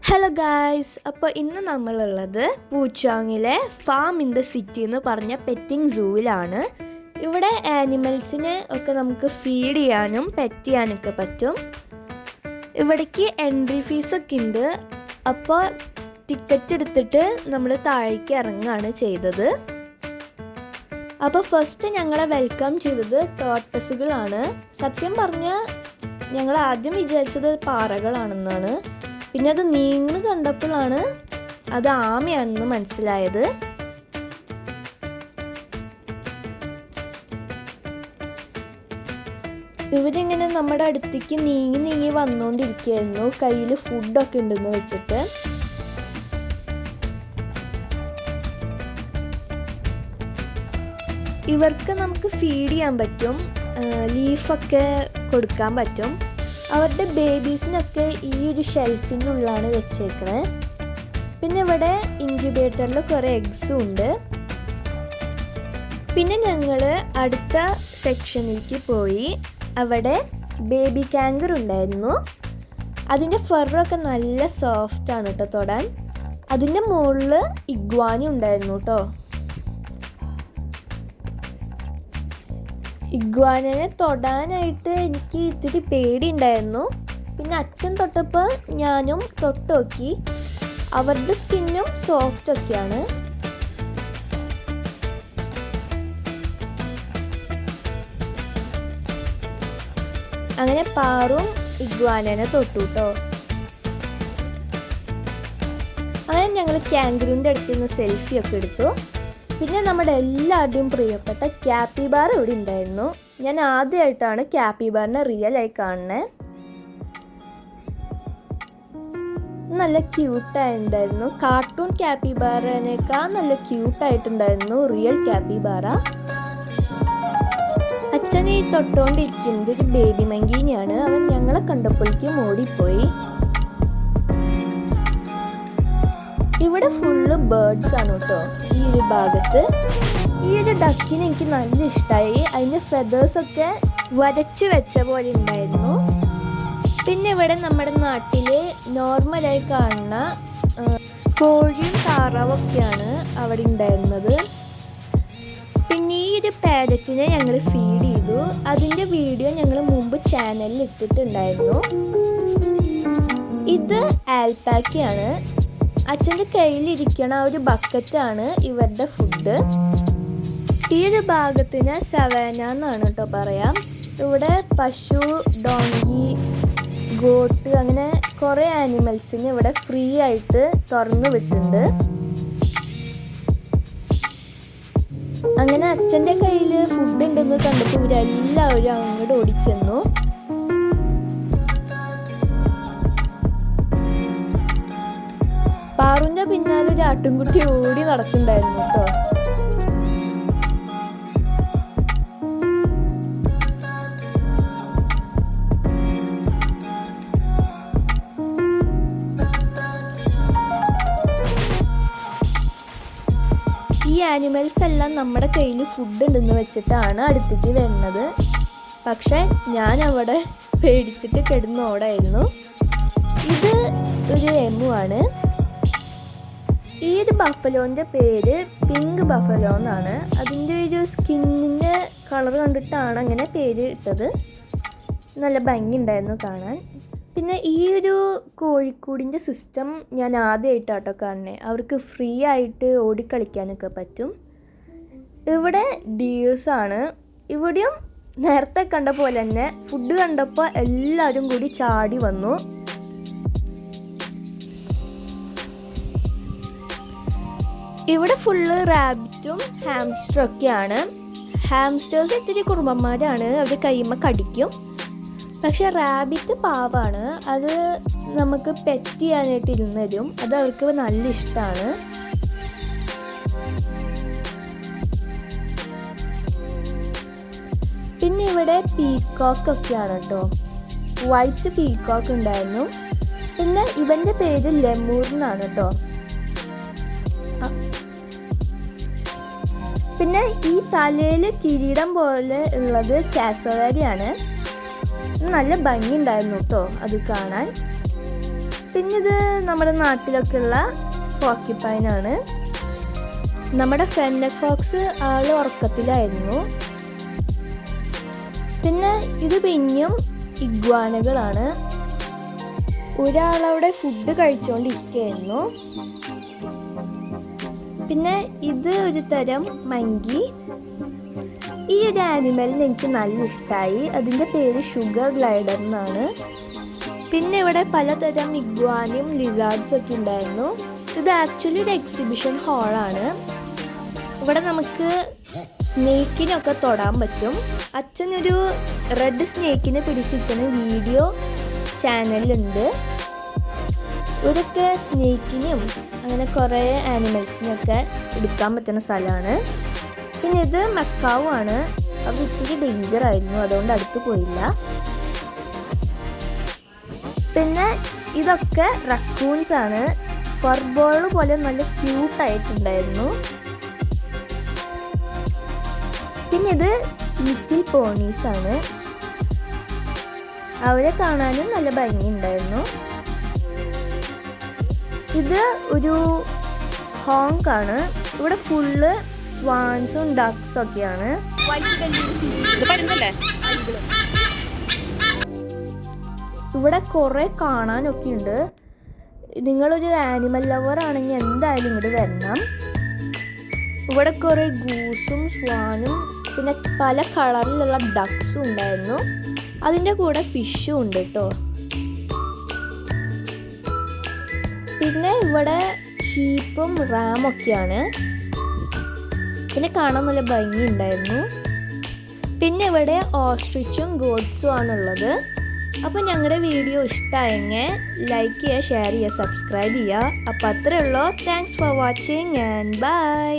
Hello guys, അപ്പോൾ ഇന്ന് നമ്മളുള്ളത് പൂച്ചോങ്ങിലെ ഫാം ഇൻ ദ സിറ്റി എന്ന് പറഞ്ഞ പെറ്റിംഗ് സൂവിലാണ്. ഇവിടെ ആനിമൽസിനെ ഒക്കെ നമുക്ക് ഫീഡ് ചെയ്യാനും പെറ്റ് ചെയ്യാനൊക്കെ പറ്റും. ഇവിടേക്ക് എൻട്രി ഫീസൊക്കെ ഉണ്ട്. അപ്പോൾ ടിക്കറ്റ് എടുത്തിട്ട് നമ്മൾ താഴേക്ക് ഇറങ്ങുകയാണ് ചെയ്തത്. അപ്പോൾ ഫസ്റ്റ് ഞങ്ങളെ വെൽക്കം ചെയ്തത് ടോർട്ടസുകളാണ്. സത്യം പറഞ്ഞാൽ ഞങ്ങൾ ആദ്യം വിചാരിച്ചത് പാറകളാണെന്നാണ്. പിന്നെ അത് നീങ്ങി കണ്ടപ്പോഴാണ് അത് ആമയാണെന്ന് മനസ്സിലായത്. ഇവരിങ്ങനെ നമ്മുടെ അടുത്തേക്ക് നീങ്ങി വന്നുകൊണ്ടിരിക്കുകയായിരുന്നു, കയ്യിൽ ഫുഡൊക്കെ ഉണ്ടെന്ന് വെച്ചിട്ട്. ഇവർക്ക് നമുക്ക് ഫീഡ് ചെയ്യാൻ പറ്റും, ലീഫൊക്കെ കൊടുക്കാൻ പറ്റും. അവരുടെ ബേബീസിനൊക്കെ ഈ ഒരു ഷെൽഫിനുള്ളിലാണ് വെച്ചേക്കണേ. പിന്നെ ഇവിടെ ഇൻക്യുബേറ്ററിൽ കുറേ എഗ്സും ഉണ്ട്. പിന്നെ ഞങ്ങൾ അടുത്ത സെക്ഷനിലേക്ക് പോയി. അവിടെ ബേബി കാങ്കർ ഉണ്ടായിരുന്നു. അതിൻ്റെ ഫറൊക്കെ നല്ല സോഫ്റ്റാണ് കേട്ടോ തൊടാൻ. അതിൻ്റെ മുകളിൽ ഇഗ്വാനി ഉണ്ടായിരുന്നു കേട്ടോ. ഇഗ്വാനനെ തൊടാനായിട്ട് എനിക്ക് ഇത്തിരി പേടിയുണ്ടായിരുന്നു. പിന്നെ അച്ഛൻ തൊട്ടപ്പോൾ ഞാനും തൊട്ട് നോക്കി. അവരുടെ സ്കിന്നും സോഫ്റ്റ് ഒക്കെയാണ്. അങ്ങനെ പാറും ഇഗ്വാനനെ തൊട്ടു കേട്ടോ. അങ്ങനെ ഞങ്ങൾ കാങ്കറിൻ്റെ അടുത്ത് നിന്ന് സെൽഫിയൊക്കെ എടുത്തു. പിന്നെ നമ്മുടെ എല്ലാവരുടെയും പ്രിയപ്പെട്ട ക്യാപ്പിബാർ ഇവിടെ ഉണ്ടായിരുന്നു. ഞാൻ ആദ്യമായിട്ടാണ് ക്യാപ്പിബാറിനെ റിയലായി കാണുന്നത്. നല്ല ക്യൂട്ടായിട്ടുണ്ടായിരുന്നു. കാർട്ടൂൺ ക്യാപ്പിബാറിനേക്കാൾ നല്ല ക്യൂട്ടായിട്ടുണ്ടായിരുന്നു റിയൽ ക്യാപ്പിബാറ. അച്ഛൻ ഈ തൊട്ടുകൊണ്ടിരിക്കുന്നത് ഒരു ബേബി മങ്കീനെയാണ്. അവൻ ഞങ്ങളെ കണ്ടപ്പോഴേക്കും ഓടിപ്പോയി. ഇവിടെ ഫുള്ള് ബേർഡ്സ് ആണ് കേട്ടോ ഈ ഒരു ഭാഗത്ത്. ഈ ഒരു ഡക്കിന് എനിക്ക് നല്ല ഇഷ്ടമായി. അതിൻ്റെ ഫെദേഴ്സൊക്കെ വരച്ച് വെച്ച പോലെ ഉണ്ടായിരുന്നു. പിന്നെ ഇവിടെ നമ്മുടെ നാട്ടിൽ നോർമലായി കാണുന്ന കോഴിയും താറാവൊക്കെയാണ് അവിടെ ഉണ്ടായിരുന്നത്. പിന്നെ ഈ ഒരു പാരറ്റിനെ ഞങ്ങൾ ഫീഡ് ചെയ്തു. അതിൻ്റെ വീഡിയോ ഞങ്ങൾ മുമ്പ് ചാനലിൽ ഇട്ടിട്ടുണ്ടായിരുന്നു. ഇത് ആൽപാക്കയാണ്. അച്ഛൻ്റെ കയ്യിലിരിക്കണ ഒരു ബക്കറ്റാണ് ഇവരുടെ ഫുഡ്. ഈ ഒരു ഭാഗത്തിന് സവാന എന്നാണ് കേട്ടോ പറയാം. ഇവിടെ പശു, ഡോങ്കി, ഗോട്ട് അങ്ങനെ കുറേ ആനിമൽസിന് ഇവിടെ ഫ്രീ ആയിട്ട് തുറന്നു വിട്ടിട്ടുണ്ട്. അങ്ങനെ അച്ഛൻ്റെ കയ്യിൽ ഫുഡ് ഉണ്ടെന്ന് കണ്ടപ്പോൾ ഇവരെല്ലാവരും അങ്ങോട്ട് ഓടിച്ചെന്നു. പാറുവിൻ്റെ പിന്നാലെ ഒരു ആട്ടുംകുട്ടി ഓടി നടക്കുന്നുണ്ടായിരുന്നു കേട്ടോ. ഈ ആനിമൽസ് എല്ലാം നമ്മുടെ കയ്യിൽ ഫുഡ് ഉണ്ടെന്ന് വെച്ചിട്ടാണ് അടുത്തേക്ക് വരുന്നത്. പക്ഷെ ഞാൻ അവിടെ പേടിച്ചിട്ട് കിടന്നോടായിരുന്നു. ഇത് ഒരു എമു ആണ്. ഈ ഒരു ബഫലോൻ്റെ പേര് പിങ്ക് ബഫലോ എന്നാണ്. അതിൻ്റെ ഒരു സ്കിന്നിൻ്റെ കളർ കണ്ടിട്ടാണ് അങ്ങനെ പേര് ഇട്ടത്. നല്ല ഭംഗി ഉണ്ടായിരുന്നു കാണാൻ. പിന്നെ ഈ ഒരു കോഴിക്കൂടിൻ്റെ സിസ്റ്റം ഞാൻ ആദ്യമായിട്ടാട്ടോ കാണുന്നത്. അവർക്ക് ഫ്രീ ആയിട്ട് ഓടിക്കളിക്കാനൊക്കെ പറ്റും. ഇവിടെ ഡിയേഴ്സാണ്. ഇവിടെയും നേരത്തെ കണ്ട പോലെ തന്നെ ഫുഡ് കണ്ടപ്പോൾ എല്ലാവരും കൂടി ചാടി വന്നു. ഇവിടെ ഫുള്ള് റാബിറ്റും ഹാംസ്റ്ററും ഒക്കെയാണ്. ഹാംസ്റ്റേഴ്സ് ഇത്തിരി കുറുമ്പന്മാരാണ്, അവർ കൈമ കടിക്കും. പക്ഷെ റാബിറ്റ് പാവാണ്. അത് നമുക്ക് പെറ്റ് ചെയ്യാനായിട്ട് ഇരുന്ന് തരും. അത് അവർക്ക് നല്ല ഇഷ്ടമാണ്. പിന്നെ ഇവിടെ പീക്കോക്ക് ഒക്കെയാണ് കേട്ടോ. വൈറ്റ് പീക്കോക്ക് ഉണ്ടായിരുന്നു. പിന്നെ ഇവൻ്റെ പേര് ലെമൂർ എന്നാണ് കേട്ടോ. പിന്നെ ഈ തലയിൽ കിരീടം പോലെ ഉള്ളത് കാസോവാരിയാണ്. നല്ല ഭംഗി ഉണ്ടായിരുന്നു കേട്ടോ അത് കാണാൻ. പിന്നെ ഇത് നമ്മുടെ നാട്ടിലൊക്കെയുള്ള പോർക്യുപൈനാണ്. നമ്മുടെ ഫെന്നക് ഫോക്സ് ആൾ ഉറക്കത്തിലായിരുന്നു. പിന്നെ ഇത് പിന്നെയും ഇഗ്വാനകളാണ്. ഒരാളവിടെ ഫുഡ് കഴിച്ചുകൊണ്ടിരിക്കുകയായിരുന്നു. പിന്നെ ഇത് ഒരു തരം മങ്കി. ഈ ഒരു ആനിമലിന് എനിക്ക് നല്ല ഇഷ്ടമായി. അതിൻ്റെ പേര് ഷുഗർ ഗ്ലൈഡർ എന്നാണ്. പിന്നെ ഇവിടെ പലതരം ഇഗ്വാനും ലിസാർഡ്സും ഒക്കെ ഉണ്ടായിരുന്നു. ഇത് ആക്ച്വലി ഒരു എക്സിബിഷൻ ഹാളാണ്. ഇവിടെ നമുക്ക് സ്നേക്കിനൊക്കെ തൊടാൻ പറ്റും. അച്ഛനൊരു റെഡ് സ്നേക്കിനെ പിടിച്ചിരിക്കുന്ന വീഡിയോ ചാനലുണ്ട്. ഇതൊക്കെ സ്നേക്കിനും അങ്ങനെ കുറേ ആനിമൽസിനൊക്കെ എടുക്കാൻ പറ്റുന്ന സ്ഥലമാണ്. പിന്നെ ഇത് മക്കാവു ആണ്. അത് ഇത്തിരി ഡേഞ്ചർ ആയിരുന്നു, അതുകൊണ്ട് അടുത്ത് പോയില്ല. പിന്നെ ഇതൊക്കെ റക്കൂൺസ് ആണ്. ഫർബോൾ പോലെ നല്ല ക്യൂട്ടായിട്ടുണ്ടായിരുന്നു. പിന്നെ ഇത് ലിറ്റിൽ പോണീസ് ആണ്. അവരെ കാണാനും നല്ല ഭംഗിയുണ്ടായിരുന്നു. ഇത് ഒരു ഹോങ്ക് ആണ്. ഇവിടെ ഫുള്ള് സ്വാൻസും ഡക്സും ഒക്കെയാണ്. ഇവിടെ കുറെ കാണാനൊക്കെ ഉണ്ട്. നിങ്ങളൊരു ആനിമൽ ലവർ ആണെങ്കിൽ എന്തായാലും ഇങ്ങോട്ട് വരണം. ഇവിടെ കുറെ ഗൂസും സ്വാനും പിന്നെ പല കളറിലുള്ള ഡക്സും ഉണ്ടായിരുന്നു. അതിൻ്റെ കൂടെ ഫിഷും ഉണ്ട് കേട്ടോ. പിന്നെ ഇവിടെ ഷീപ്പും റാമൊക്കെയാണ്. പിന്നെ കാണാൻ നല്ല ഭംഗി ഉണ്ടായിരുന്നു. പിന്നെ ഇവിടെ ഓസ്ട്രിച്ചും ഗോഡ്സും ആണുള്ളത്. അപ്പോൾ ഞങ്ങളുടെ വീഡിയോ ഇഷ്ടമായെങ്കിൽ ലൈക്ക് ചെയ്യുക, ഷെയർ ചെയ്യുക, സബ്സ്ക്രൈബ് ചെയ്യുക. അപ്പോൾ അത്രേ ഉള്ളൂ. Thanks for watching and by.